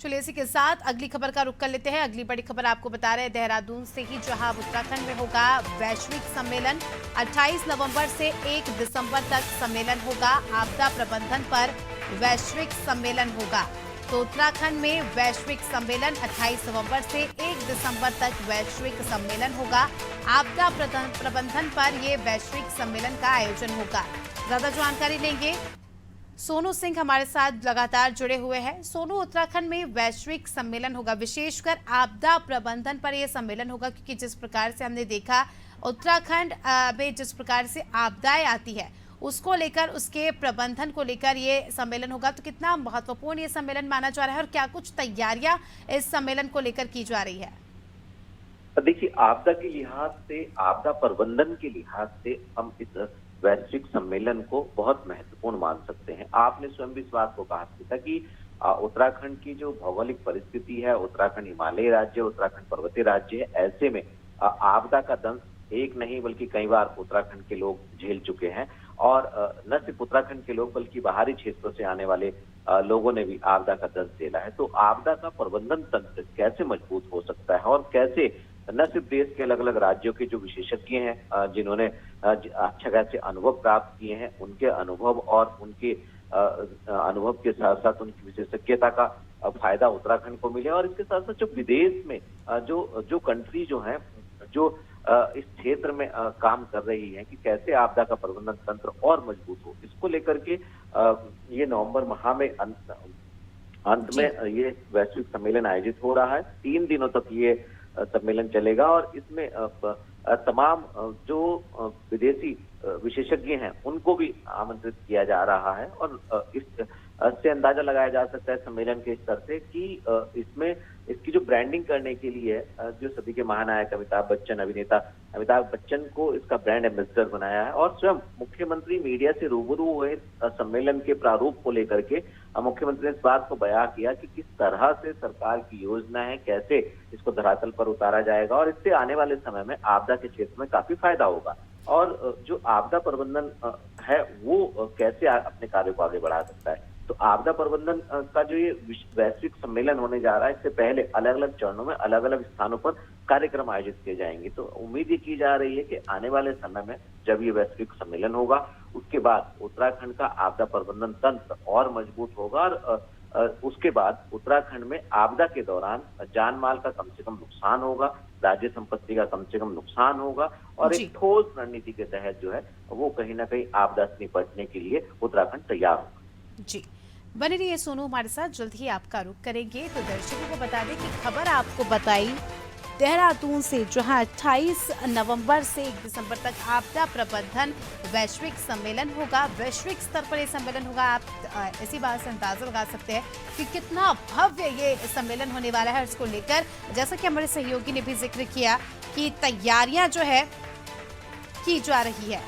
चलिए इसी के साथ अगली खबर का रुख कर लेते हैं। अगली बड़ी खबर आपको बता रहे हैं देहरादून से ही, जहां उत्तराखंड में होगा वैश्विक सम्मेलन। 28 नवंबर से 1 दिसंबर तक सम्मेलन होगा। आपदा प्रबंधन पर वैश्विक सम्मेलन होगा। तो उत्तराखंड में वैश्विक सम्मेलन 28 नवंबर से 1 दिसंबर तक वैश्विक सम्मेलन होगा। आपदा प्रबंधन पर यह वैश्विक सम्मेलन का आयोजन होगा। ज्यादा जानकारी लेंगे, सोनू सिंह हमारे साथ लगातार जुड़े हुए हैं। सोनू, उत्तराखंड में वैश्विक सम्मेलन होगा, विशेषकर आपदा प्रबंधन पर यह सम्मेलन होगा, क्योंकि जिस प्रकार से हमने देखा उत्तराखंड में जिस प्रकार से आपदाएं आती है उसको लेकर, उसके प्रबंधन को लेकर ये सम्मेलन होगा। तो कितना महत्वपूर्ण ये सम्मेलन माना जा रहा है और क्या कुछ तैयारियां इस सम्मेलन को लेकर की जा रही है? देखिए, आपदा के लिहाज से, आपदा प्रबंधन के लिहाज से हम इस वैश्विक सम्मेलन को बहुत महत्वपूर्ण मान सकते हैं। आपने स्वयं भी इस बात को कहा था कि उत्तराखंड की जो भौगोलिक परिस्थिति है, उत्तराखंड हिमालयी राज्य, उत्तराखंड पर्वतीय राज्य है, ऐसे में आपदा का दंश एक नहीं बल्कि कई बार उत्तराखंड के लोग झेल चुके हैं। और न सिर्फ उत्तराखंड के लोग बल्कि बाहरी क्षेत्रों से आने वाले लोगों ने भी आपदा का दंश झेला है। तो आपदा का प्रबंधन तंत्र कैसे मजबूत हो सकता है और कैसे न सिर्फ देश के अलग अलग राज्यों के जो विशेषज्ञ हैं, जिन्होंने अच्छा खासे अनुभव प्राप्त किए हैं, उनके अनुभव और उनके अनुभव के साथ साथ उनकी विशेषज्ञता का फायदा उत्तराखंड को मिले। और इसके साथ साथ जो विदेश में जो कंट्री जो है, जो इस क्षेत्र में काम कर रही है कि कैसे आपदा का प्रबंधन तंत्र और मजबूत हो, इसको लेकर के ये नवंबर माह में अंत में ये वैश्विक सम्मेलन आयोजित हो रहा है। 3 दिनों तक ये सम्मेलन चलेगा और इसमें तमाम जो विदेशी विशेषज्ञ हैं उनको भी आमंत्रित किया जा रहा है। और इससे अंदाजा लगाया जा सकता है सम्मेलन के स्तर से कि इसमें इसकी जो ब्रांडिंग करने के लिए जो सभी के महानायक अभिनेता अमिताभ बच्चन को इसका ब्रांड एम्बेसडर बनाया है। और स्वयं मुख्यमंत्री मीडिया से रूबरू हुए सम्मेलन के प्रारूप को लेकर के मुख्यमंत्री ने इस बात को बयां किया कि किस तरह से सरकार की योजना है, कैसे इसको धरातल पर उतारा जाएगा और इससे आने वाले समय में आपदा के क्षेत्र में काफी फायदा होगा। और जो आपदा प्रबंधन है वो कैसे अपने कार्यों को आगे बढ़ा सकता है। तो आपदा प्रबंधन का जो ये वैश्विक सम्मेलन होने जा रहा है, इससे पहले अलग अलग चरणों में अलग अलग स्थानों पर कार्यक्रम आयोजित किए जाएंगे। तो उम्मीद ये की जा रही है कि आने वाले समय में जब ये वैश्विक सम्मेलन होगा, उसके बाद उत्तराखंड का आपदा प्रबंधन तंत्र और मजबूत होगा। और उसके बाद उत्तराखंड में आपदा के दौरान जान माल का कम से कम नुकसान होगा, राज्य संपत्ति का कम से कम नुकसान होगा और एक ठोस रणनीति के तहत जो है वो कहीं ना कहीं आपदा से निपटने के लिए उत्तराखंड तैयार होगा। जी, बने रहिए सोनू हमारे साथ, जल्द ही आपका रुख करेंगे। तो दर्शकों को बता दें कि खबर आपको बताई देहरादून से, जहां 28 नवंबर से 1 दिसंबर तक आपदा प्रबंधन वैश्विक सम्मेलन होगा। वैश्विक स्तर पर यह सम्मेलन होगा। आप इसी बात से अंदाजा लगा सकते हैं कि कितना भव्य ये सम्मेलन होने वाला है। इसको लेकर जैसा कि हमारे सहयोगी ने भी जिक्र किया कि तैयारियां जो है की जा रही है।